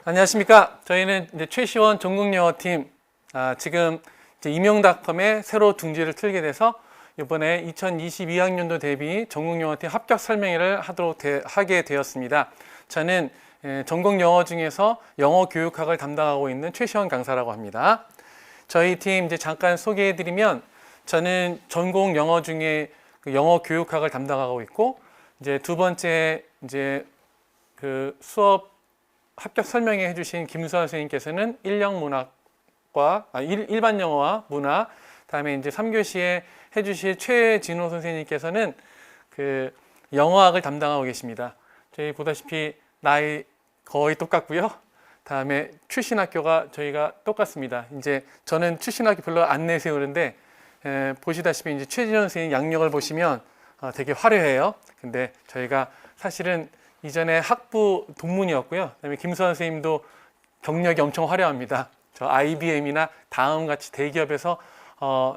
안녕하십니까. 저희는 이제 최시원 전국영어팀, 지금 이제 임용닷컴에 새로 둥지를 틀게 돼서 이번에 2022학년도 대비 전국영어팀 합격 설명회를 하게 되었습니다. 저는 전공영어 중에서 영어 교육학을 담당하고 있는 최시원 강사라고 합니다. 저희 팀 이제 잠깐 소개해 드리면, 저는 전공 영어 중에 그 영어 교육학을 담당하고 있고, 이제 두 번째 이제 그 수업 합격 설명회 해주신 김수환 선생님께서는 일반 영어와 문화, 다음에 이제 3교시에 해주실 최진호 선생님께서는 그 영어학을 담당하고 계십니다. 저희 보다시피 나이 거의 똑같고요. 다음에 출신 학교가 저희가 똑같습니다. 이제 저는 출신 학교 별로 안 내세우는데, 보시다시피 이제 최진호 선생님 양력을 보시면 되게 화려해요. 근데 저희가 사실은 이전에 학부 동문이었고요. 그다음에 김수환 선생님도 경력이 엄청 화려합니다. 저 IBM이나 다음 같이 대기업에서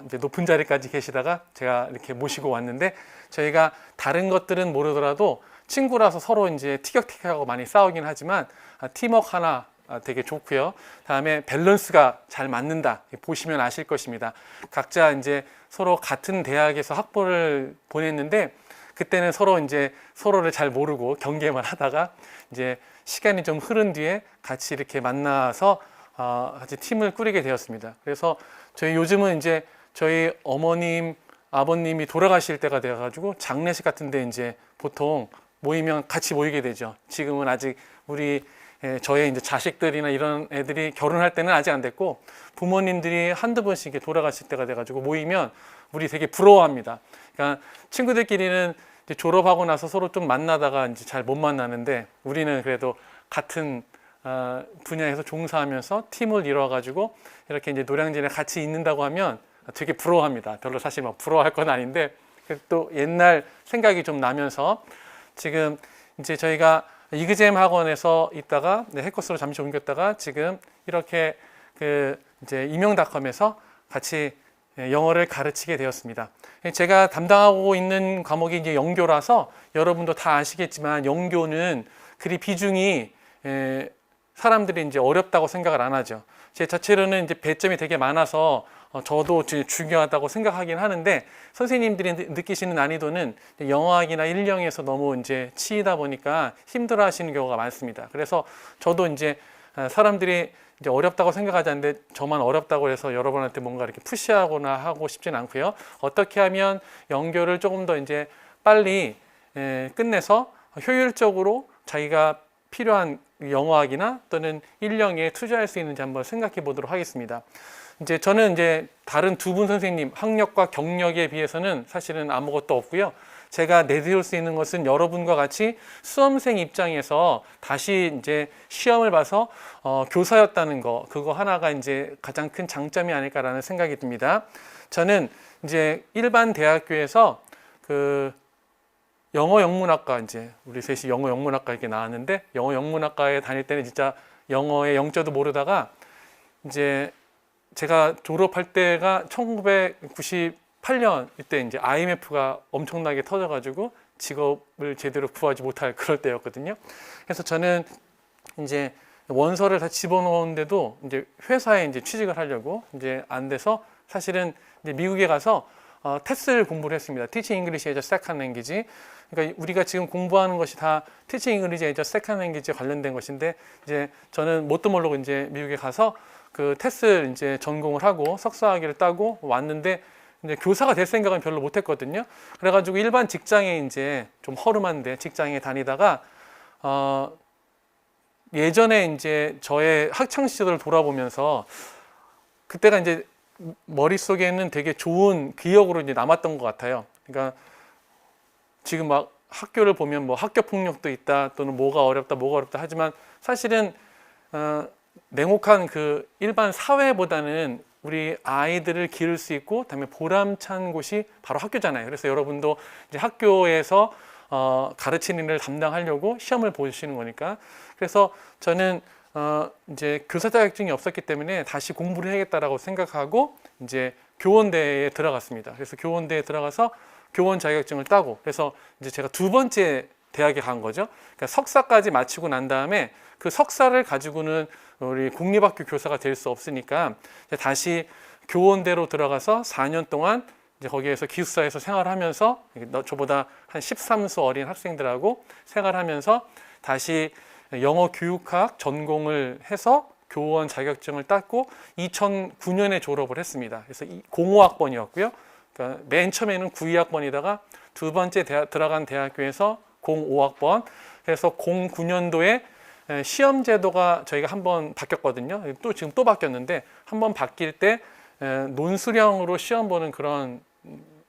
이제 높은 자리까지 계시다가 제가 이렇게 모시고 왔는데, 저희가 다른 것들은 모르더라도 친구라서 서로 이제 티격태격하고 많이 싸우긴 하지만 팀워크 하나 되게 좋고요. 다음에 밸런스가 잘 맞는다. 보시면 아실 것입니다. 각자 이제 서로 같은 대학에서 학부를 보냈는데, 그때는 서로 이제 서로를 잘 모르고 경계만 하다가 이제 시간이 좀 흐른 뒤에 같이 이렇게 만나서 같이 팀을 꾸리게 되었습니다. 그래서 저희 요즘은 이제 저희 어머님, 아버님이 돌아가실 때가 되어가지고 장례식 같은데 이제 보통 모이면 같이 모이게 되죠. 지금은 아직 저의 이제 자식들이나 이런 애들이 결혼할 때는 아직 안 됐고, 부모님들이 한두 번씩 돌아가실 때가 돼가지고 모이면 우리 되게 부러워합니다. 그러니까 친구들끼리는 이제 졸업하고 나서 서로 좀 만나다가 이제 잘 못 만나는데, 우리는 그래도 같은 분야에서 종사하면서 팀을 이뤄가지고 이렇게 이제 노량진에 같이 있는다고 하면 되게 부러워합니다. 별로 사실 막 부러워할 건 아닌데, 또 옛날 생각이 좀 나면서, 지금 이제 저희가 이그잼 학원에서 있다가 해커스로 잠시 옮겼다가 지금 이렇게 이제 임용닷컴에서 같이 영어를 가르치게 되었습니다. 제가 담당하고 있는 과목이 이제 영교라서 여러분도 다 아시겠지만, 영교는 그리 비중이 사람들이 이제 어렵다고 생각을 안 하죠. 제 자체로는 이제 배점이 되게 많아서 저도 중요하다고 생각하긴 하는데, 선생님들이 느끼시는 난이도는 영어학이나 일영에서 너무 이제 치이다 보니까 힘들어 하시는 경우가 많습니다. 그래서 저도 이제 사람들이 이제 어렵다고 생각하지 않는데, 저만 어렵다고 해서 여러분한테 뭔가 이렇게 푸시하거나 하고 싶진 않고요. 어떻게 하면 영교를 조금 더 이제 빨리 끝내서 효율적으로 자기가 필요한 영어학이나 또는 일영에 투자할 수 있는지 한번 생각해 보도록 하겠습니다. 이제 저는 이제 다른 두 분 선생님 학력과 경력에 비해서는 사실은 아무것도 없고요. 제가 내세울 수 있는 것은 여러분과 같이 수험생 입장에서 다시 이제 시험을 봐서 교사였다는 거, 그거 하나가 이제 가장 큰 장점이 아닐까라는 생각이 듭니다. 저는 이제 일반 대학교에서 그 영어 영문학과, 이제 우리 셋이 영어 영문학과 이렇게 나왔는데, 영어 영문학과에 다닐 때는 진짜 영어의 영자도 모르다가, 이제 제가 졸업할 때가 1998년, 이때 이제 IMF가 엄청나게 터져가지고 직업을 제대로 구하지 못할 그럴 때였거든요. 그래서 저는 이제 원서를 다 집어넣었는데도 이제 회사에 이제 취직을 하려고 이제 안 돼서, 사실은 이제 미국에 가서 테스를 공부를 했습니다. Teaching English as a Second Language. 그러니까 우리가 지금 공부하는 것이 다 Teaching English as a Second Language에 관련된 것인데, 이제 저는 뭣도 모르고 이제 미국에 가서 그 테스를 이제 전공을 하고 석사학위를 따고 왔는데, 이제 교사가 될 생각은 별로 못했거든요. 그래가지고 일반 직장에 이제 좀 허름한데 직장에 다니다가 예전에 이제 저의 학창 시절을 돌아보면서, 그때가 이제 머릿속에는 되게 좋은 기억으로 이제 남았던 것 같아요. 그러니까 지금 막 학교를 보면 뭐 학교 폭력도 있다, 또는 뭐가 어렵다 하지만, 사실은 냉혹한 그 일반 사회보다는 우리 아이들을 기를 수 있고, 그다음에 보람찬 곳이 바로 학교잖아요. 그래서 여러분도 이제 학교에서 가르치는 일을 담당하려고 시험을 보시는 거니까. 그래서 저는 이제 교사 자격증이 없었기 때문에 다시 공부를 해야겠다라고 생각하고 이제 교원대에 들어갔습니다. 그래서 교원대에 들어가서 교원 자격증을 따고, 그래서 이제 제가 두 번째 대학에 간 거죠. 그러니까 석사까지 마치고 난 다음에 그 석사를 가지고는 우리 공립학교 교사가 될 수 없으니까 다시 교원대로 들어가서 4년 동안 이제 거기에서 기숙사에서 생활하면서 저보다 한 13수 어린 학생들하고 생활하면서 다시 영어 교육학 전공을 해서 교원 자격증을 땄고 2009년에 졸업을 했습니다. 그래서 05학번이었고요. 그러니까 맨 처음에는 92학번이다가 두 번째 들어간 대학교에서 05학번. 그래서 09년도에 시험 제도가 저희가 한번 바뀌었거든요. 또 지금 또 바뀌었는데 한번 바뀔 때 논술형으로 시험 보는 그런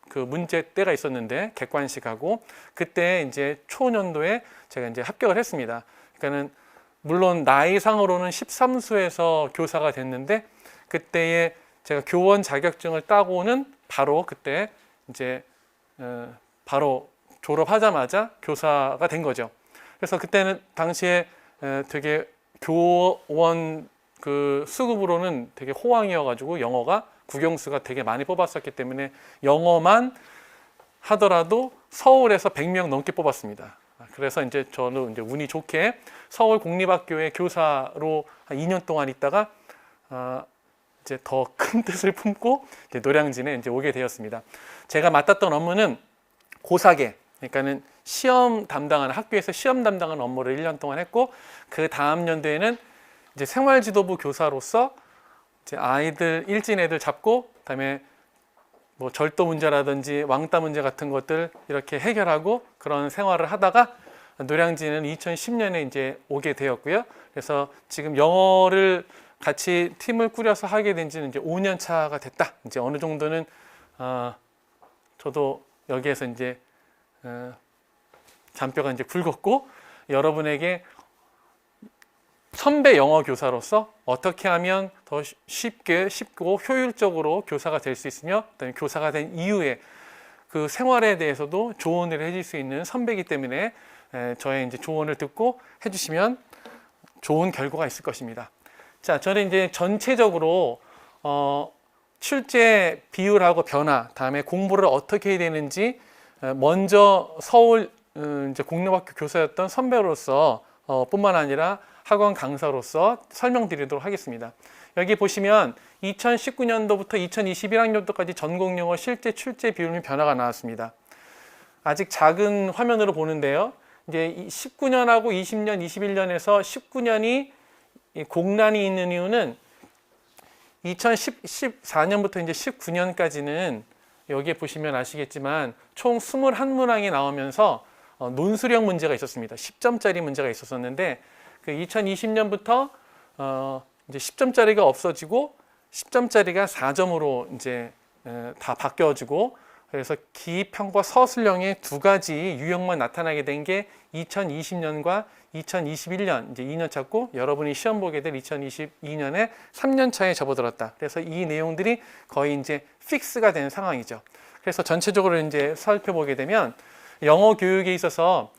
그 문제 때가 있었는데 객관식하고 그때 이제 초년도에 제가 이제 합격을 했습니다. 그러니까는 물론 나이상으로는 13수에서 교사가 됐는데 그때에 제가 교원 자격증을 따고는 바로 그때 이제 바로 졸업하자마자 교사가 된 거죠. 그래서 그때는 당시에 되게 교원 그 수급으로는 되게 호황이어가지고 영어가 국영수가 되게 많이 뽑았었기 때문에 영어만 하더라도 서울에서 100명 넘게 뽑았습니다. 그래서 이제 저는 이제 운이 좋게 서울 공립학교의 교사로 한 2년 동안 있다가 이제 더 큰 뜻을 품고 이제 노량진에 이제 오게 되었습니다. 제가 맡았던 업무는 고사계, 그러니까는 시험 담당하는 학교에서 시험 담당하는 업무를 1년 동안 했고 그 다음 연도에는 이제 생활지도부 교사로서 이제 아이들 일진 애들 잡고 그다음에 뭐 절도 문제라든지 왕따 문제 같은 것들 이렇게 해결하고 그런 생활을 하다가 노량진은 2010년에 이제 오게 되었고요. 그래서 지금 영어를 같이 팀을 꾸려서 하게 된 지는 이제 5년 차가 됐다. 이제 어느 정도는 저도 여기에서 이제 잔뼈가 이제 굵었고 여러분에게 선배 영어 교사로서 어떻게 하면 더 쉽고 효율적으로 교사가 될 수 있으며 그다음에 교사가 된 이후에 그 생활에 대해서도 조언을 해줄 수 있는 선배이기 때문에 저의 이제 조언을 듣고 해주시면 좋은 결과가 있을 것입니다. 자, 저는 이제 전체적으로 출제 비율하고 변화, 다음에 공부를 어떻게 해야 되는지 먼저 서울 이제 공립학교 교사였던 선배로서 뿐만 아니라 학원 강사로서 설명드리도록 하겠습니다. 여기 보시면 2019년도부터 2021학년도까지 전공영어 실제 출제 비율 변화가 나왔습니다. 아직 작은 화면으로 보는데요. 이제 19년하고 20년, 21년에서 19년이 공란이 있는 이유는 2014년부터 이제 19년까지는 여기에 보시면 아시겠지만 총 21문항이 나오면서 논술형 문제가 있었습니다. 10점짜리 문제가 있었었는데 그 2020년부터 이제 10점짜리가 없어지고 10점짜리가 4점으로 이제 다 바뀌어지고 그래서 기입형과 서술형의 두 가지 유형만 나타나게 된 게 2020년과 2021년 이제 2년 차고 여러분이 시험 보게 될 2022년에 3년 차에 접어들었다. 그래서 이 내용들이 거의 이제 픽스가 된 상황이죠. 그래서 전체적으로 이제 살펴보게 되면 영어 교육에 있어서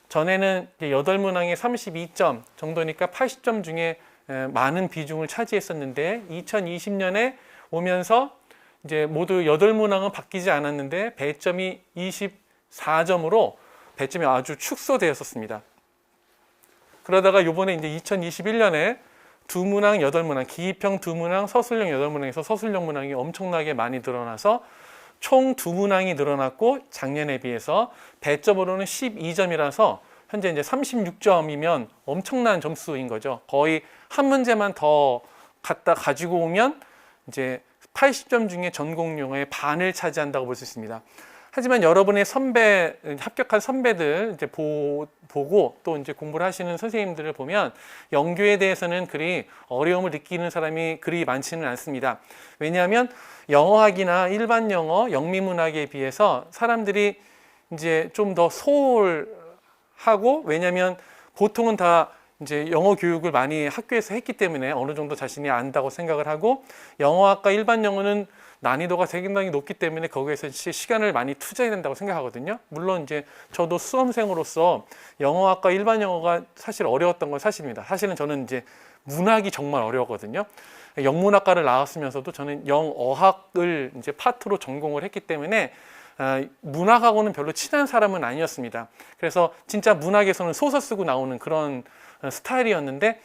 전에는 8문항에 32점 정도니까 80점 중에 많은 비중을 차지했었는데 2020년에 오면서 이제 모두 8문항은 바뀌지 않았는데 배점이 24점으로 배점이 아주 축소되었었습니다. 그러다가 이번에 이제 2021년에 2문항, 8문항, 기입형 2문항, 서술형 8문항에서 서술형 문항이 엄청나게 많이 늘어나서 총 2문항이 늘어났고 작년에 비해서 배점으로는 12점이라서 현재 이제 36점이면 엄청난 점수인 거죠. 거의 한 문제만 더 갖다 가지고 오면 이제 80점 중에 전공 영어의 반을 차지한다고 볼 수 있습니다. 하지만 여러분의 합격한 선배들 이제 보고 또 이제 공부를 하시는 선생님들을 보면 영교에 대해서는 그리 어려움을 느끼는 사람이 그리 많지는 않습니다. 왜냐하면 영어학이나 일반 영어, 영미문학에 비해서 사람들이 이제 좀 더 소홀하고 왜냐하면 보통은 다 이제 영어 교육을 많이 학교에서 했기 때문에 어느 정도 자신이 안다고 생각을 하고 영어학과 일반 영어는 난이도가 상당히 높기 때문에 거기에서 시간을 많이 투자해야 된다고 생각하거든요. 물론 이제 저도 수험생으로서 영어학과 일반 영어가 사실 어려웠던 건 사실입니다. 사실은 저는 이제 문학이 정말 어려웠거든요. 영문학과를 나왔으면서도 저는 영어학을 이제 파트로 전공을 했기 때문에 문학하고는 별로 친한 사람은 아니었습니다. 그래서 진짜 문학에서는 소설 쓰고 나오는 그런 스타일이었는데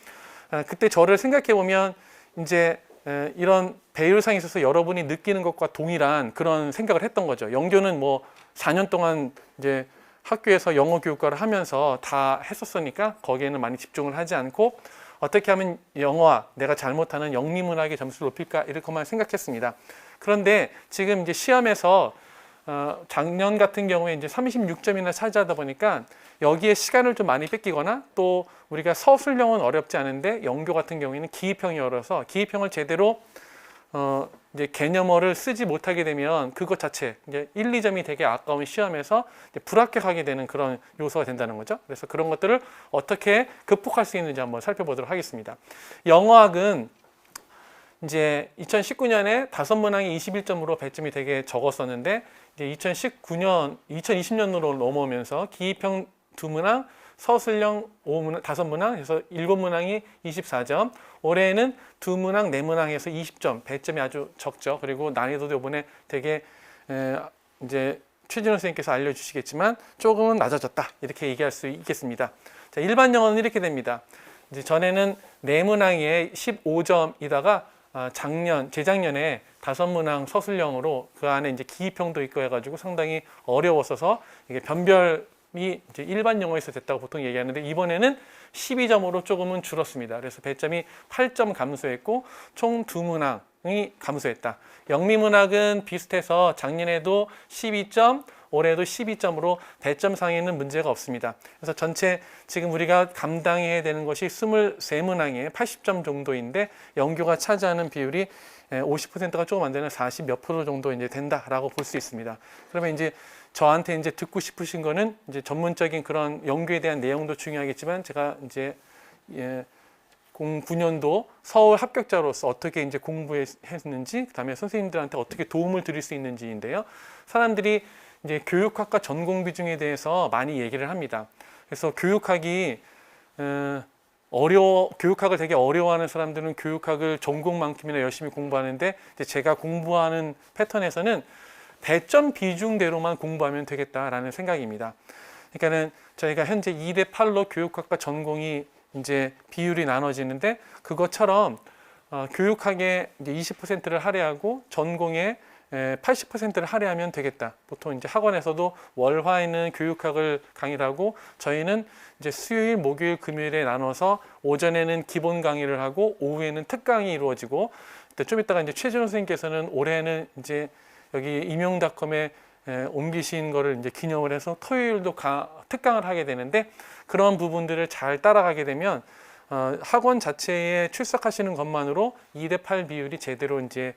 그때 저를 생각해 보면 이제 이런 배율상에 있어서 여러분이 느끼는 것과 동일한 그런 생각을 했던 거죠. 영교는 뭐 4년 동안 이제 학교에서 영어 교육과를 하면서 다 했었으니까 거기에는 많이 집중을 하지 않고 어떻게 하면 영어와 내가 잘못하는 영미문학의 점수를 높일까 이렇게만 생각했습니다. 그런데 지금 이제 시험에서 작년 같은 경우에 이제 36점이나 차지하다 보니까 여기에 시간을 좀 많이 뺏기거나 또 우리가 서술형은 어렵지 않은데 영교 같은 경우에는 기입형이 어려서 기입형을 제대로 이제 개념어를 쓰지 못하게 되면 그것 자체 이제 1, 2점이 되게 아까운 시험에서 이제 불합격하게 되는 그런 요소가 된다는 거죠. 그래서 그런 것들을 어떻게 극복할 수 있는지 한번 살펴보도록 하겠습니다. 영어학은 이제 2019년에 5문항이 21점으로 배점이 되게 적었었는데 이제 2020년으로 넘어오면서 기입형 2문항, 서술형 5문항 해서 7문항이 24점, 올해는 2문항, 4문항에서 20점, 배점이 아주 적죠. 그리고 난이도도 이번에 되게 이제 최진호 선생님께서 알려주시겠지만 조금은 낮아졌다 이렇게 얘기할 수 있겠습니다. 자, 일반 영어는 이렇게 됩니다. 이제 전에는 4문항에 15점이다가 재작년에 5문항 서술형으로 그 안에 이제 기입형도 있고 해가지고 상당히 어려웠어서 이게 변별이 이제 일반 영어에서 됐다고 보통 얘기하는데 이번에는 12점으로 조금은 줄었습니다. 그래서 배점이 8점 감소했고 총 2문항이 감소했다. 영미문학은 비슷해서 작년에도 12점, 올해도 12점으로 배점상에는 문제가 없습니다. 그래서 전체 지금 우리가 감당해야 되는 것이 23문항에 80점 정도인데 영교가 차지하는 비율이 50%가 조금 안 되는 40 몇 프로 정도 이제 된다라고 볼 수 있습니다. 그러면 이제 저한테 이제 듣고 싶으신 거는 이제 전문적인 그런 영교에 대한 내용도 중요하겠지만 제가 이제 09년도 서울 합격자로서 어떻게 이제 공부했는지, 그다음에 선생님들한테 어떻게 도움을 드릴 수 있는지인데요. 사람들이 이제 교육학과 전공 비중에 대해서 많이 얘기를 합니다. 그래서 교육학이 교육학을 되게 어려워하는 사람들은 교육학을 전공만큼이나 열심히 공부하는데 이제 제가 공부하는 패턴에서는 배점 비중대로만 공부하면 되겠다라는 생각입니다. 그러니까는 저희가 현재 2대 8로 교육학과 전공이 이제 비율이 나눠지는데 그것처럼 교육학에 이제 20%를 할애하고 전공에 80%를 할애하면 되겠다. 보통 이제 학원에서도 월화에는 교육학을 강의를 하고 저희는 이제 수요일, 목요일, 금요일에 나눠서 오전에는 기본 강의를 하고 오후에는 특강이 이루어지고 좀 이따가 이제 최진호 선생님께서는 올해는 이제 여기 임용닷컴에 옮기신 거를 이제 기념을 해서 토요일도 특강을 하게 되는데 그런 부분들을 잘 따라가게 되면 학원 자체에 출석하시는 것만으로 2대 8 비율이 제대로 이제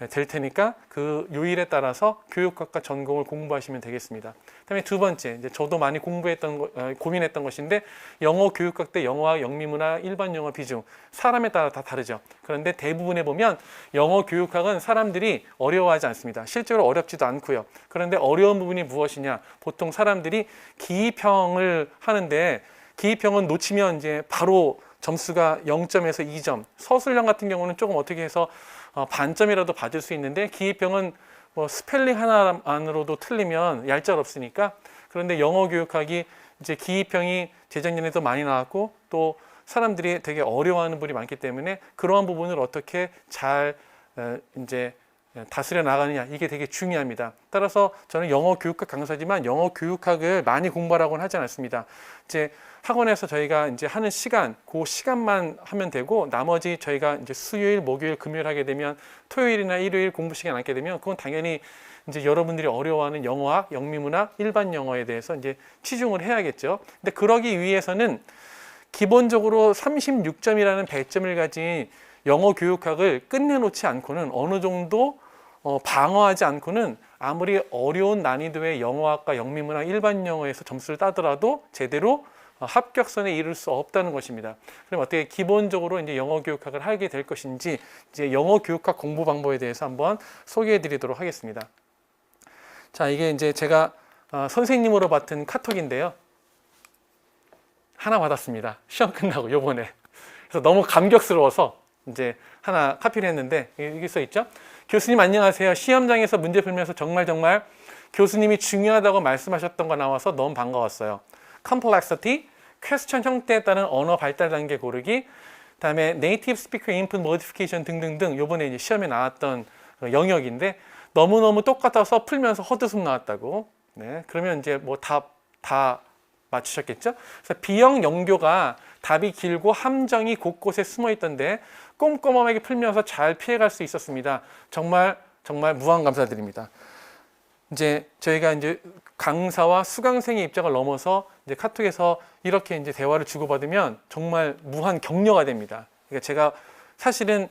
될 테니까 그 요일에 따라서 교육학과 전공을 공부하시면 되겠습니다. 그다음에 두 번째, 이제 저도 많이 고민했던 것인데 영어 교육학 대 영어와 영미문학 일반 영어 비중 사람에 따라 다 다르죠. 그런데 대부분에 보면 영어 교육학은 사람들이 어려워하지 않습니다. 실제로 어렵지도 않고요. 그런데 어려운 부분이 무엇이냐? 보통 사람들이 기입형을 하는데 기입형은 놓치면 이제 바로 점수가 0점에서 2점. 서술형 같은 경우는 조금 어떻게 해서 반점이라도 받을 수 있는데 기입형은 뭐 스펠링 하나만으로도 틀리면 얄짤없으니까. 그런데 영어 교육학이 이제 기입형이 재작년에도 많이 나왔고 또 사람들이 되게 어려워하는 분이 많기 때문에 그러한 부분을 어떻게 잘 이제 다스려 나가느냐 이게 되게 중요합니다. 따라서 저는 영어 교육학 강사지만 영어 교육학을 많이 공부하라고는 하지 않습니다. 이제 학원에서 저희가 이제 하는 시간, 그 시간만 하면 되고 나머지 저희가 이제 수요일, 목요일, 금요일 하게 되면 토요일이나 일요일 공부 시간 갖게 되면 그건 당연히 이제 여러분들이 어려워하는 영어학, 영미문학, 일반 영어에 대해서 이제 치중을 해야겠죠. 근데 그러기 위해서는 기본적으로 36점이라는 배점을 가진 영어 교육학을 끝내놓지 않고는 어느 정도 방어하지 않고는 아무리 어려운 난이도의 영어학과 영미문학 일반 영어에서 점수를 따더라도 제대로 합격선에 이를 수 없다는 것입니다. 그럼 어떻게 기본적으로 이제 영어 교육학을 하게 될 것인지 이제 영어 교육학 공부 방법에 대해서 한번 소개해 드리도록 하겠습니다. 자, 이게 이제 제가 선생님으로 받은 카톡인데요. 하나 받았습니다. 시험 끝나고 요번에. 그래서 너무 감격스러워서 이제 하나 카피를 했는데 여기 써 있죠. 교수님 안녕하세요. 시험장에서 문제 풀면서 정말 교수님이 중요하다고 말씀하셨던 거 나와서 너무 반가웠어요. complexity, 퀘스천 형태에 따른 언어 발달 단계 고르기, 그다음에 native speaker input modification 등등등 요번에 이제 시험에 나왔던 영역인데 너무너무 똑같아서 풀면서 헛웃음 나왔다고. 네, 그러면 이제 뭐 다 맞추셨겠죠? 그래서 B형 영교가 답이 길고 함정이 곳곳에 숨어 있던데 꼼꼼하게 풀면서 잘 피해갈 수 있었습니다. 정말 무한 감사드립니다. 이제 저희가 이제 강사와 수강생의 입장을 넘어서 이제 카톡에서 이렇게 이제 대화를 주고받으면 정말 무한 격려가 됩니다. 그러니까 제가 사실은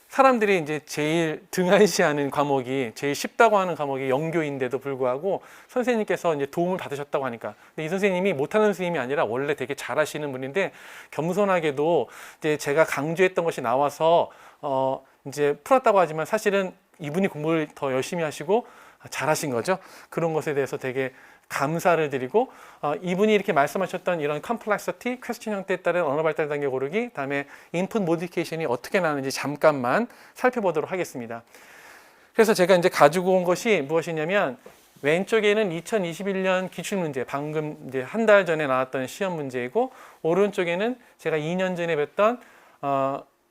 사람들이 이제 제일 등한시하는 과목이 제일 쉽다고 하는 과목이 영교인데도 불구하고 선생님께서 이제 도움을 받으셨다고 하니까. 근데 이 선생님이 못하는 선생님이 아니라 원래 되게 잘하시는 분인데 겸손하게도 이제 제가 강조했던 것이 나와서 이제 풀었다고 하지만 사실은 이분이 공부를 더 열심히 하시고 잘하신 거죠. 그런 것에 대해서 되게 감사를 드리고 이분이 이렇게 말씀하셨던 이런 complexity, 퀘스천 형태에 따른 언어 발달 단계 고르기, 다음에 input modification이 어떻게 나오는지 잠깐만 살펴보도록 하겠습니다. 그래서 제가 이제 가지고 온 것이 무엇이냐면 왼쪽에는 2021년 기출문제, 방금 이제 한 달 전에 나왔던 시험 문제이고 오른쪽에는 제가 2년 전에 뵀던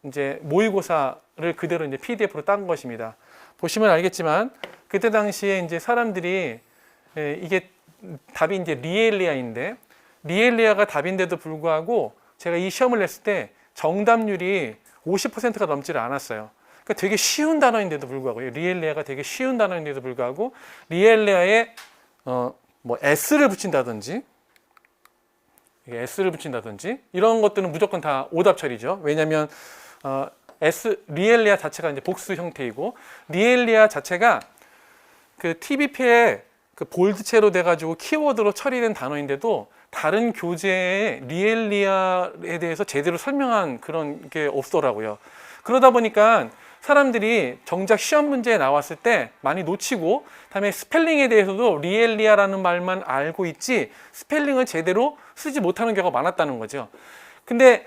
이제 모의고사를 그대로 이제 PDF로 딴 것입니다. 보시면 알겠지만 그때 당시에 이제 사람들이 이게 답이 이제 리엘리아인데 리엘리아가 답인데도 불구하고 제가 이 시험을 냈을 때 정답률이 50%가 넘지를 않았어요. 그러니까 되게 쉬운 단어인데도 불구하고 리엘리아가 되게 쉬운 단어인데도 불구하고 리엘리아에 뭐 S를 붙인다든지 S를 붙인다든지 이런 것들은 무조건 다 오답 처리죠. 왜냐하면 리엘리아 자체가 이제 복수 형태이고 리엘리아 자체가 그 TBP에 그 볼드체로 돼가지고 키워드로 처리된 단어인데도 다른 교재에 리엘리아에 대해서 제대로 설명한 그런 게 없더라고요. 그러다 보니까 사람들이 정작 시험 문제에 나왔을 때 많이 놓치고 다음에 스펠링에 대해서도 리엘리아라는 말만 알고 있지 스펠링을 제대로 쓰지 못하는 경우가 많았다는 거죠. 근데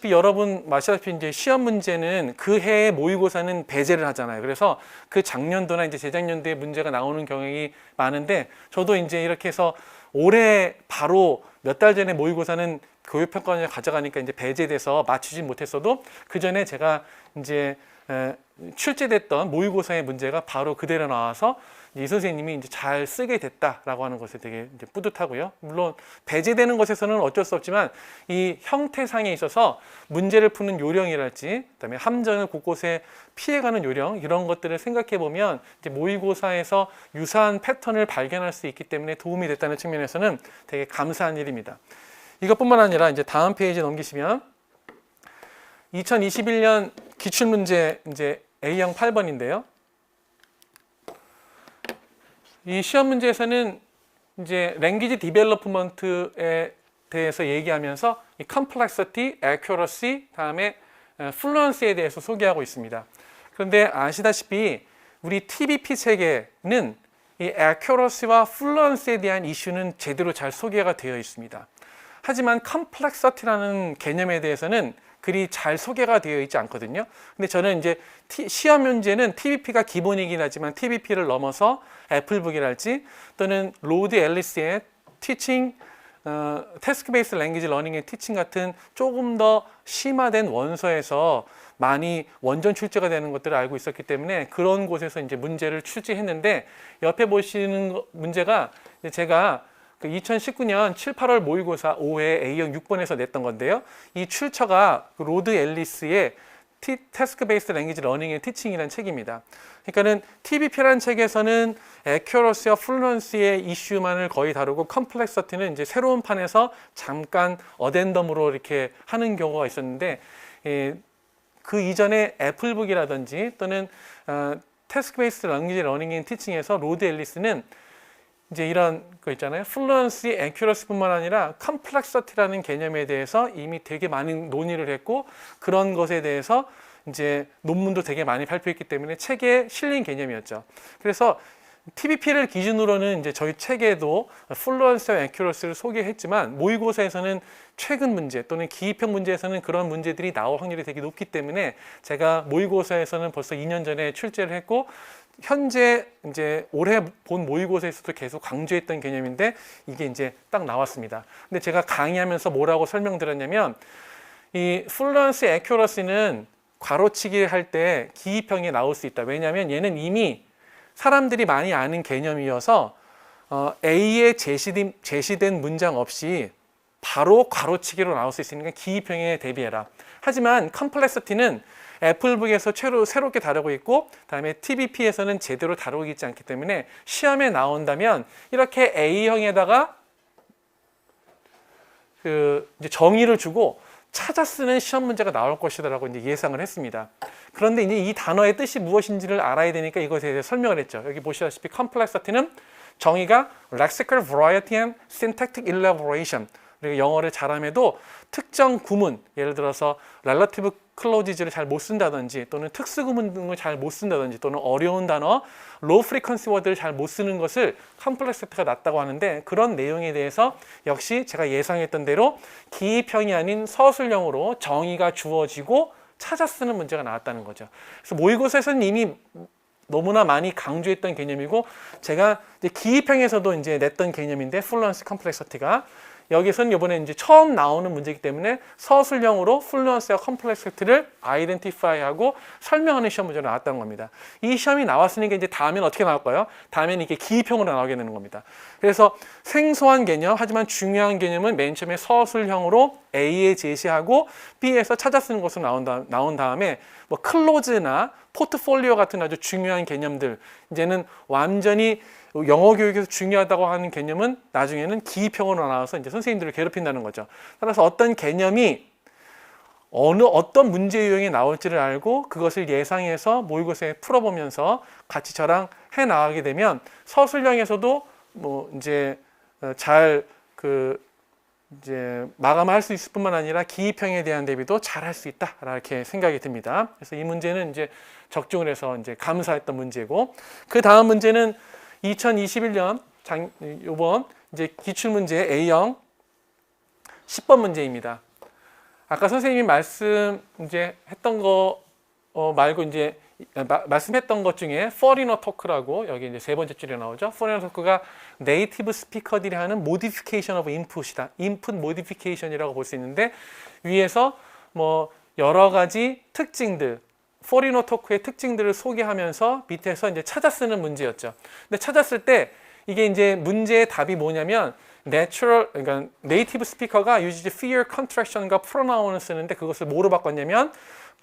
여러분 아시다시피 이제 시험 문제는 그 해의 모의고사는 배제를 하잖아요. 그래서 그 작년도나 이제 재작년도에 문제가 나오는 경향이 많은데 저도 이제 이렇게 해서 올해 바로 몇 달 전에 모의고사는 교육평가원에 가져가니까 이제 배제돼서 맞추지 못했어도 그 전에 제가 이제 출제됐던 모의고사의 문제가 바로 그대로 나와서 이 선생님이 이제 잘 쓰게 됐다라고 하는 것에 되게 이제 뿌듯하고요. 물론 배제되는 것에서는 어쩔 수 없지만 이 형태상에 있어서 문제를 푸는 요령이랄지, 그다음에 함정을 곳곳에 피해가는 요령 이런 것들을 생각해 보면 이제 모의고사에서 유사한 패턴을 발견할 수 있기 때문에 도움이 됐다는 측면에서는 되게 감사한 일입니다. 이것뿐만 아니라 이제 다음 페이지 넘기시면 2021년 기출문제 이제 A형 8번인데요. 이 시험 문제에서는 이제 랭귀지 디벨로프먼트에 대해서 얘기하면서 이 complexity, accuracy, 다음에 fluency에 대해서 소개하고 있습니다. 그런데 아시다시피 우리 TBP 체계는 이 accuracy와 fluency에 대한 이슈는 제대로 잘 소개가 되어 있습니다. 하지만 complexity라는 개념에 대해서는 그리 잘 소개가 되어 있지 않거든요. 근데 저는 이제 시험 문제는 TBP가 기본이긴 하지만 TBP를 넘어서 애플북이랄지 또는 로드 앨리스의 티칭, 태스크 베이스 랭귀지 러닝 앤 티칭 같은 조금 더 심화된 원서에서 많이 원전 출제가 되는 것들을 알고 있었기 때문에 그런 곳에서 이제 문제를 출제했는데 옆에 보시는 문제가 제가 2019년 7, 8월 모의고사 5회 A형 6번에서 냈던 건데요. 이 출처가 로드 앨리스의 태스크 베이스 랭귀지 러닝 앤 티칭이라는 책입니다. 그러니까는 TBP라는 책에서는 accuracy와 fluency의 이슈만을 거의 다루고 complexity는 이제 새로운 판에서 잠깐 어덴덤으로 이렇게 하는 경우가 있었는데 그 이전에 애플북이라든지 또는 태스크 베이스 랭귀지 러닝 앤 티칭에서 로드 앨리스는 이제 이런 거 있잖아요. fluency, accuracy뿐만 아니라 complexity라는 개념에 대해서 이미 되게 많은 논의를 했고 그런 것에 대해서 이제 논문도 되게 많이 발표했기 때문에 책에 실린 개념이었죠. 그래서 TBP를 기준으로는 이제 저희 책에도 fluency와 accuracy를 소개했지만 모의고사에서는 최근 문제 또는 기입형 문제에서는 그런 문제들이 나올 확률이 되게 높기 때문에 제가 모의고사에서는 벌써 2년 전에 출제를 했고 현재 이제 올해 본 모의고사에서도 계속 강조했던 개념인데 이게 이제 딱 나왔습니다. 근데 제가 강의하면서 뭐라고 설명드렸냐면 이 플루언시 애큐러시는 괄호치기 할 때 기입형이 나올 수 있다. 왜냐하면 얘는 이미 사람들이 많이 아는 개념이어서 A에 제시된 문장 없이 바로 괄호치기로 나올 수 있으니까 기입형에 대비해라. 하지만 컴플렉시티는 애플북에서 새롭게 다루고 있고 그다음에 TBP에서는 제대로 다루고 있지 않기 때문에 시험에 나온다면 이렇게 A형에다가 이제 정의를 주고 찾아 쓰는 시험 문제가 나올 것이다라고 이제 예상을 했습니다. 그런데 이제 이 단어의 뜻이 무엇인지를 알아야 되니까 이것에 대해 설명을 했죠. 여기 보시다시피 컴플렉시티는 정의가 lexical variety and syntactic elaboration. 그리고 영어를 잘함에도 특정 구문, 예를 들어서 relative clauses를 잘 못 쓴다든지 또는 특수 구문 등을 잘 못 쓴다든지 또는 어려운 단어, low frequency word를 잘 못 쓰는 것을 컴플렉시티가 낮다고 하는데 그런 내용에 대해서 역시 제가 예상했던 대로 기입형이 아닌 서술형으로 정의가 주어지고 찾아 쓰는 문제가 나왔다는 거죠. 그래서 모의고사에서는 이미 너무나 많이 강조했던 개념이고 제가 이제 기입형에서도 이제 냈던 개념인데 플루언시 컴플렉시티가 여기서는 이번에 이제 처음 나오는 문제이기 때문에 서술형으로 플루언시와 컴플렉시티를 아이덴티파이하고 설명하는 시험 문제가 나왔다는 겁니다. 이 시험이 나왔으니까 이제 다음엔 어떻게 나올까요? 다음엔 이게 기입형으로 나오게 되는 겁니다. 그래서 생소한 개념 하지만 중요한 개념은 맨 처음에 서술형으로 A에 제시하고 B에서 찾아 쓰는 것으로 나온 다음에 뭐 클로즈나 포트폴리오 같은 아주 중요한 개념들 이제는 완전히 영어 교육에서 중요하다고 하는 개념은 나중에는 기입형으로 나와서 이제 선생님들을 괴롭힌다는 거죠. 따라서 어떤 개념이 어떤 문제 유형이 나올지를 알고 그것을 예상해서 모의고사에 풀어보면서 같이 저랑 해 나가게 되면 서술형에서도 뭐 이제 잘 이제 마감할 수 있을 뿐만 아니라 기입형에 대한 대비도 잘 할 수 있다 이렇게 생각이 듭니다. 그래서 이 문제는 이제 적중을 해서 이제 감사했던 문제고 그 다음 문제는 2021년 요번 이제 기출문제 A형 10번 문제입니다. 아까 선생님이 했던 거 말고 이제 말씀했던 것 중에 foreigner talk라고 여기 이제 세 번째 줄에 나오죠. foreigner talk가 네이티브 스피커들이 하는 modification of input이다. input modification이라고 볼 수 있는데 위에서 뭐 여러 가지 특징들 포리너 토크의 특징들을 소개하면서 밑에서 이제 찾아 쓰는 문제였죠. 근데 찾았을 때 이게 이제 문제의 답이 뭐냐면 그러니까 네이티브 스피커가 use fear contraction과 pronoun을 쓰는데 그것을 뭐로 바꿨냐면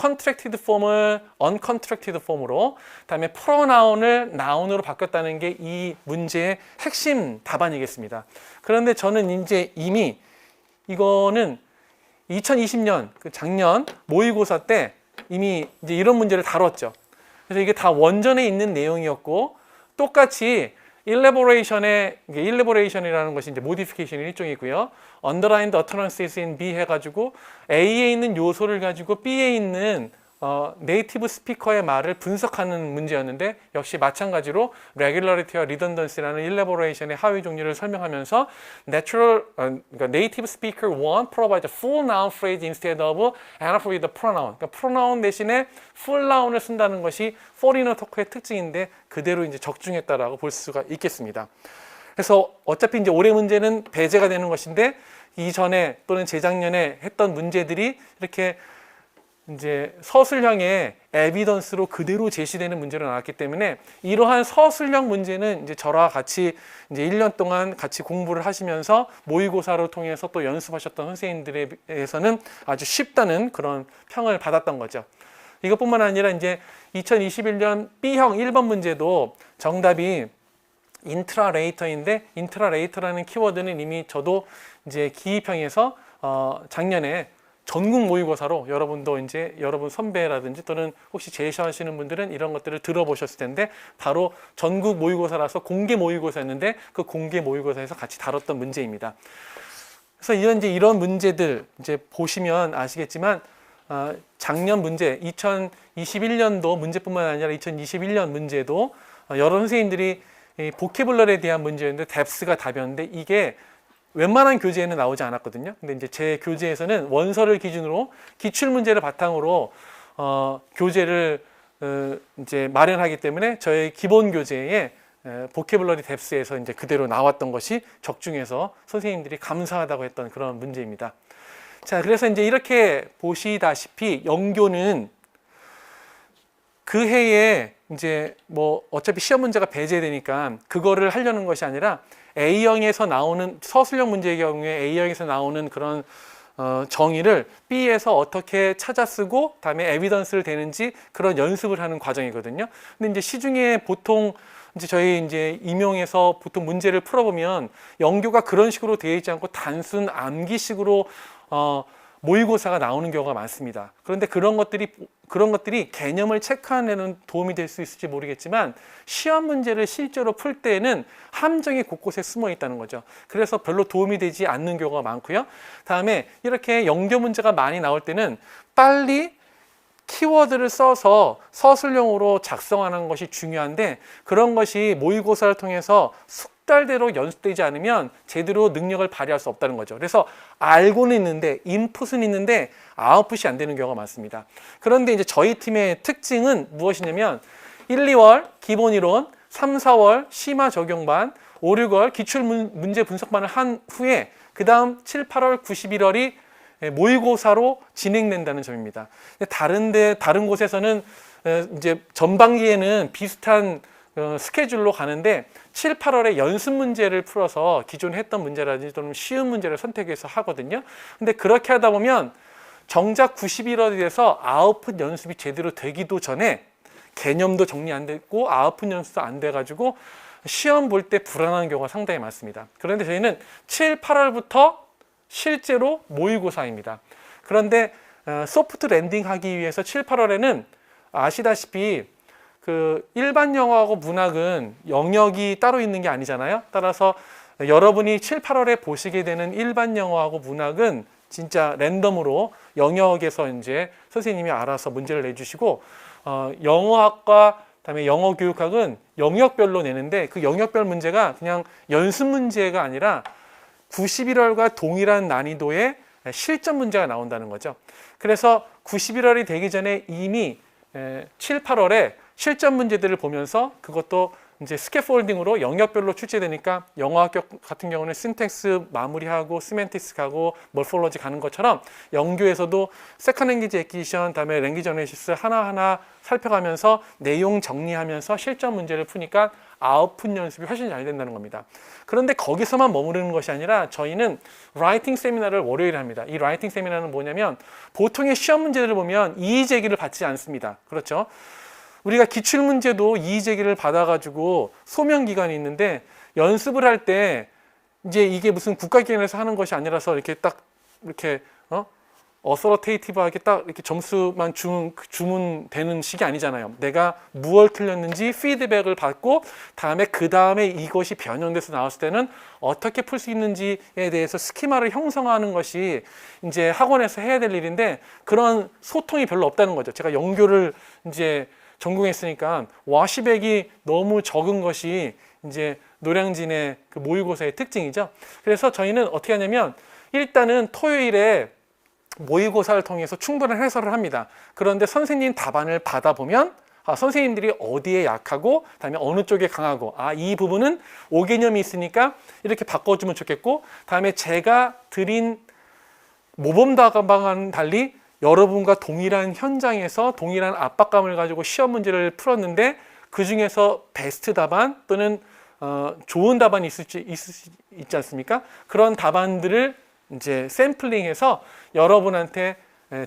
contracted form을 uncontracted form으로 그다음에 pronoun을 noun으로 바꿨다는 게 이 문제의 핵심 답안이겠습니다. 그런데 저는 이제 이미 이거는 2020년 그 작년 모의고사 때 이미 이제 이런 문제를 다뤘죠. 그래서 이게 다 원전에 있는 내용이었고 똑같이 elaboration이라는 것이 이제 modification의 일종이고요. underlined utterances in B 해가지고 A에 있는 요소를 가지고 B에 있는 네이티브 스피커의 말을 분석하는 문제였는데 역시 마찬가지로 regularity와 redundancy라는 elaboration의 하위 종류를 설명하면서 그러니까 native speaker 1 provides a full noun phrase instead of anaphor with a pronoun. 그러니까 pronoun 대신에 full noun을 쓴다는 것이 foreigner talk의 특징인데 그대로 이제 적중했다라고 볼 수가 있겠습니다. 그래서 어차피 이제 올해 문제는 배제가 되는 것인데 이전에 또는 재작년에 했던 문제들이 이렇게 이제 서술형의 에비던스로 그대로 제시되는 문제로 나왔기 때문에 이러한 서술형 문제는 이제 저와 같이 이제 1년 동안 같이 공부를 하시면서 모의고사를 통해서 또 연습하셨던 선생님들에게서는 아주 쉽다는 그런 평을 받았던 거죠. 이것뿐만 아니라 이제 2021년 B형 1번 문제도 정답이 인트라레이터인데 인트라레이터라는 키워드는 이미 저도 이제 기입형에서 작년에 전국 모의고사로 여러분도 이제 여러분 선배라든지 또는 혹시 제시하시는 분들은 이런 것들을 들어보셨을 텐데 바로 전국 모의고사라서 공개 모의고사였는데 그 공개 모의고사에서 같이 다뤘던 문제입니다. 그래서 이런 문제들 이제 보시면 아시겠지만 작년 문제 2021년도 문제뿐만 아니라 2021년 문제도 여러 선생님들이 이 보캐블러리에 대한 문제였는데 뎁스가 답이었는데 이게 웬만한 교재에는 나오지 않았거든요. 근데 이제 제 교재에서는 원서를 기준으로 기출 문제를 바탕으로 교재를 이제 마련하기 때문에 저희 기본 교재에 보케블러리 뎁스에서 이제 그대로 나왔던 것이 적중해서 선생님들이 감사하다고 했던 그런 문제입니다. 자, 그래서 이제 이렇게 보시다시피 영교는 그 해에 이제 뭐 어차피 시험 문제가 배제되니까 그거를 하려는 것이 아니라 A형에서 나오는 서술형 문제의 경우에 A형에서 나오는 그런 정의를 B에서 어떻게 찾아 쓰고 다음에 에비던스를 대는지 그런 연습을 하는 과정이거든요. 근데 이제 시중에 보통 이제 저희 이제 임용에서 보통 문제를 풀어보면 영교가 그런 식으로 되어 있지 않고 단순 암기식으로 모의고사가 나오는 경우가 많습니다. 그런데 그런 것들이 개념을 체크하는 데는 도움이 될 수 있을지 모르겠지만 시험 문제를 실제로 풀 때에는 함정이 곳곳에 숨어 있다는 거죠. 그래서 별로 도움이 되지 않는 경우가 많고요. 다음에 이렇게 영교 문제가 많이 나올 때는 빨리 키워드를 써서 서술형으로 작성하는 것이 중요한데 그런 것이 모의고사를 통해서 숙달대로 연습되지 않으면 제대로 능력을 발휘할 수 없다는 거죠. 그래서 알고는 있는데 인풋은 있는데 아웃풋이 안 되는 경우가 많습니다. 그런데 이제 저희 팀의 특징은 무엇이냐면 1, 2월 기본 이론, 3, 4월 심화 적용반, 5, 6월 기출 문제 분석반을 한 후에 그 다음 7, 8월, 9, 11월이 모의고사로 진행된다는 점입니다. 다른 곳에서는 이제 전반기에는 비슷한 스케줄로 가는데 7, 8월에 연습 문제를 풀어서 기존에 했던 문제라든지 또는 쉬운 문제를 선택해서 하거든요. 근데 그렇게 하다 보면 정작 91월이 돼서 아웃풋 연습이 제대로 되기도 전에 개념도 정리 안 됐고 아웃풋 연습도 안 돼가지고 시험 볼 때 불안한 경우가 상당히 많습니다. 그런데 저희는 7, 8월부터 실제로 모의고사입니다. 그런데 소프트 랜딩 하기 위해서 7, 8월에는 아시다시피 그 일반 영어하고 문학은 영역이 따로 있는 게 아니잖아요. 따라서 여러분이 7, 8월에 보시게 되는 일반 영어하고 문학은 진짜 랜덤으로 영역에서 이제 선생님이 알아서 문제를 내주시고 영어학과 그다음에 영어교육학은 영역별로 내는데 그 영역별 문제가 그냥 연습 문제가 아니라 91월과 동일한 난이도의 실전 문제가 나온다는 거죠. 그래서 91월이 되기 전에 이미 7, 8월에 실전 문제들을 보면서 그것도 이제 스캐폴딩으로 영역별로 출제되니까 영어학 같은 경우는 신텍스 마무리하고 시멘틱스 가고 몰폴로지 가는 것처럼 영교에서도 세컨 랭귀지 애키지션 다음에 랭귀지 어널리시스 하나하나 살펴가면서 내용 정리하면서 실전 문제를 푸니까 아웃풋 연습이 훨씬 잘 된다는 겁니다. 그런데 거기서만 머무르는 것이 아니라 저희는 라이팅 세미나를 월요일에 합니다. 이 라이팅 세미나는 뭐냐면 보통의 시험 문제들을 보면 이의 제기를 받지 않습니다. 그렇죠? 우리가 기출문제도 이의 제기를 받아가지고 소명 기간이 있는데 연습을 할 때 이제 이게 무슨 국가기관에서 하는 것이 아니라서 이렇게 딱 이렇게 어서러테이티브하게 딱 이렇게 점수만 주문되는 식이 아니잖아요. 내가 무엇을 틀렸는지 피드백을 받고 그 다음에 이것이 변형돼서 나왔을 때는 어떻게 풀 수 있는지에 대해서 스키마를 형성하는 것이 이제 학원에서 해야 될 일인데 그런 소통이 별로 없다는 거죠. 제가 영교를 이제 전공했으니까 와시백이 너무 적은 것이 이제 노량진의 그 모의고사의 특징이죠. 그래서 저희는 어떻게 하냐면 일단은 토요일에 모의고사를 통해서 충분한 해설을 합니다. 그런데 선생님 답안을 받아보면 선생님들이 어디에 약하고 다음에 어느 쪽에 강하고 이 부분은 오개념이 있으니까 이렇게 바꿔주면 좋겠고 다음에 제가 드린 모범답안과는 달리 여러분과 동일한 현장에서 동일한 압박감을 가지고 시험 문제를 풀었는데 그 중에서 베스트 답안 또는 좋은 답안이 있지 않습니까? 그런 답안들을 이제 샘플링해서 여러분한테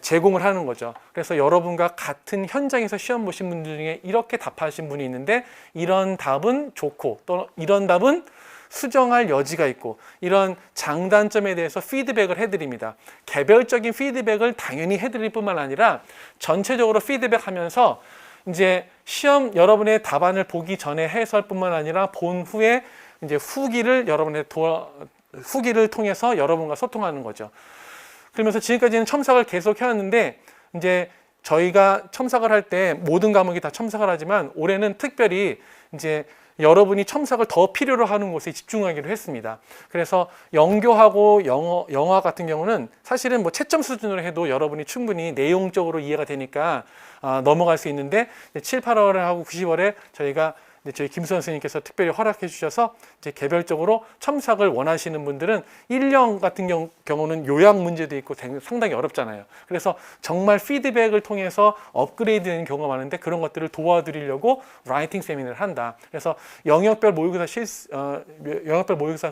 제공을 하는 거죠. 그래서 여러분과 같은 현장에서 시험 보신 분들 중에 이렇게 답하신 분이 있는데 이런 답은 좋고 또 이런 답은 수정할 여지가 있고 이런 장단점에 대해서 피드백을 해드립니다. 개별적인 피드백을 당연히 해드릴 뿐만 아니라 전체적으로 피드백하면서 이제 시험 여러분의 답안을 보기 전에 해설뿐만 아니라 본 후에 이제 후기를 후기를 통해서 여러분과 소통하는 거죠. 그러면서 지금까지는 첨삭을 계속 해왔는데 이제 저희가 첨삭을 할 때 모든 과목이 다 첨삭을 하지만 올해는 특별히 이제 여러분이 첨삭을 더 필요로 하는 곳에 집중하기로 했습니다. 그래서 영교하고 영어 같은 경우는 사실은 뭐 채점 수준으로 해도 여러분이 충분히 내용적으로 이해가 되니까 넘어갈 수 있는데 7, 8월하고 90월에 저희가 저희 김수현 선생님께서 특별히 허락해 주셔서 이제 개별적으로 첨삭을 원하시는 분들은 1령 같은 경우는 요약 문제도 있고 상당히 어렵잖아요. 그래서 정말 피드백을 통해서 업그레이드 되는 경우가 많은데 그런 것들을 도와드리려고 라이팅 세미나를 한다. 그래서 영역별 모의고사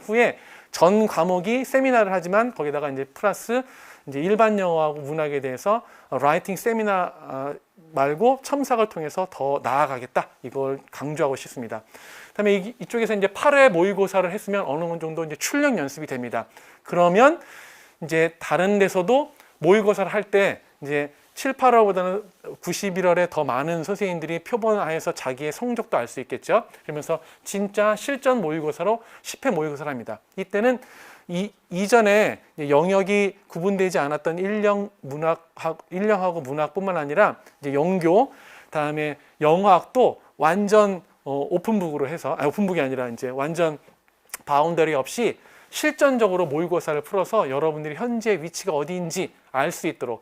후에 전 과목이 세미나를 하지만 거기다가 이제 플러스 이제 일반 영어하고 문학에 대해서 라이팅 세미나 말고 첨삭을 통해서 더 나아가겠다, 이걸 강조하고 싶습니다. 그다음에 이쪽에서 이제 8회 모의고사를 했으면 어느 정도 이제 출력 연습이 됩니다. 그러면 이제 다른 데서도 모의고사를 할 때 이제 7, 8월보다는 9, 11월에 더 많은 선생님들이 표본화해서 자기의 성적도 알 수 있겠죠. 그러면서 진짜 실전 모의고사로 10회 모의고사를 합니다. 이때는 이전에 영역이 구분되지 않았던 1령하고 문학뿐만 아니라 이제 영교, 다음에 영어학도 완전 오픈북으로 해서, 오픈북이 아니라 이제 완전 바운더리 없이 실전적으로 모의고사를 풀어서 여러분들이 현재 위치가 어디인지 알 수 있도록.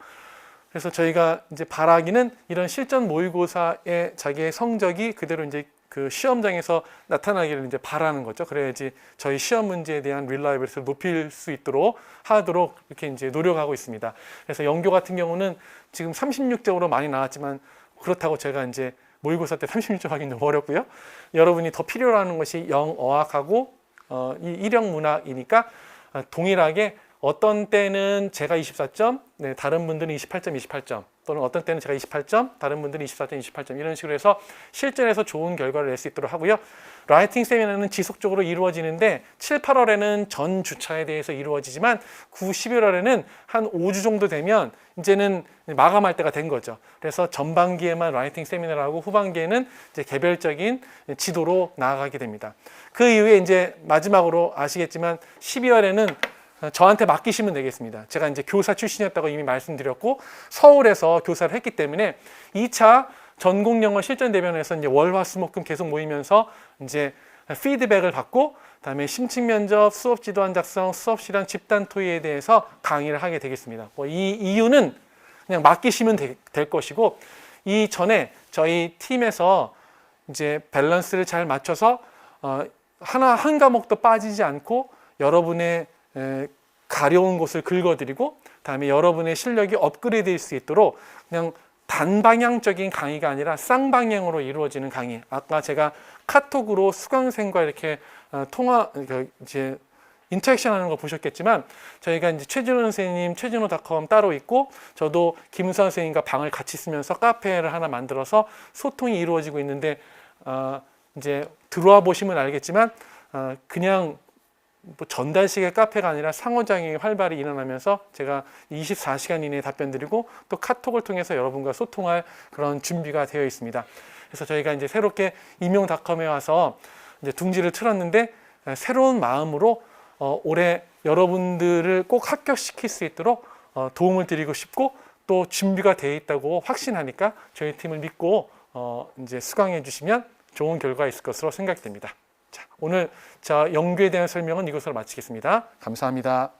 그래서 저희가 이제 바라기는 이런 실전 모의고사의 자기의 성적이 그대로 이제 그 시험장에서 나타나기를 이제 바라는 거죠. 그래야지 저희 시험 문제에 대한 릴라이블리티를 높일 수 있도록 하도록 이렇게 이제 노력하고 있습니다. 그래서 영교 같은 경우는 지금 36점으로 많이 나왔지만 그렇다고 제가 이제 모의고사 때 36점 하기는 좀 어렵고요. 여러분이 더 필요로 하는 것이 영어학하고 이 일형 문학이니까 동일하게 어떤 때는 제가 24점, 다른 분들은 28점, 28점, 또는 어떤 때는 제가 28점, 다른 분들은 24점, 28점, 이런 식으로 해서 실전에서 좋은 결과를 낼 수 있도록 하고요. 라이팅 세미나는 지속적으로 이루어지는데 7, 8월에는 전 주차에 대해서 이루어지지만 9, 11월에는 한 5주 정도 되면 이제는 마감할 때가 된 거죠. 그래서 전반기에만 라이팅 세미나를 하고 후반기에는 이제 개별적인 지도로 나아가게 됩니다. 그 이후에 이제 마지막으로 아시겠지만 12월에는 저한테 맡기시면 되겠습니다. 제가 이제 교사 출신이었다고 이미 말씀드렸고 서울에서 교사를 했기 때문에 2차 전공영어 실전 대변에서 이제 월화수목금 계속 모이면서 이제 피드백을 받고 그다음에 심층 면접, 수업 지도안 작성, 수업 시간 집단 토의에 대해서 강의를 하게 되겠습니다. 이 이유는 그냥 맡기시면 될 것이고 이 전에 저희 팀에서 이제 밸런스를 잘 맞춰서 한 과목도 빠지지 않고 여러분의 가려운 곳을 긁어드리고 다음에 여러분의 실력이 업그레이드될 수 있도록 그냥 단방향적인 강의가 아니라 쌍방향으로 이루어지는 강의. 아까 제가 카톡으로 수강생과 이렇게 이제 인터랙션 하는 거 보셨겠지만 저희가 이제 최진호 선생님 최진호.com 따로 있고 저도 김수환 선생님과 방을 같이 쓰면서 카페를 하나 만들어서 소통이 이루어지고 있는데 이제 들어와 보시면 알겠지만 그냥 뭐 전달식의 카페가 아니라 상호작용이 활발히 일어나면서 제가 24시간 이내에 답변 드리고 또 카톡을 통해서 여러분과 소통할 그런 준비가 되어 있습니다. 그래서 저희가 이제 새롭게 임용닷컴에 와서 이제 둥지를 틀었는데 새로운 마음으로 올해 여러분들을 꼭 합격시킬 수 있도록 도움을 드리고 싶고 또 준비가 되어 있다고 확신하니까 저희 팀을 믿고 이제 수강해 주시면 좋은 결과가 있을 것으로 생각됩니다. 자, 오늘 영교에 대한 설명은 이것으로 마치겠습니다. 감사합니다.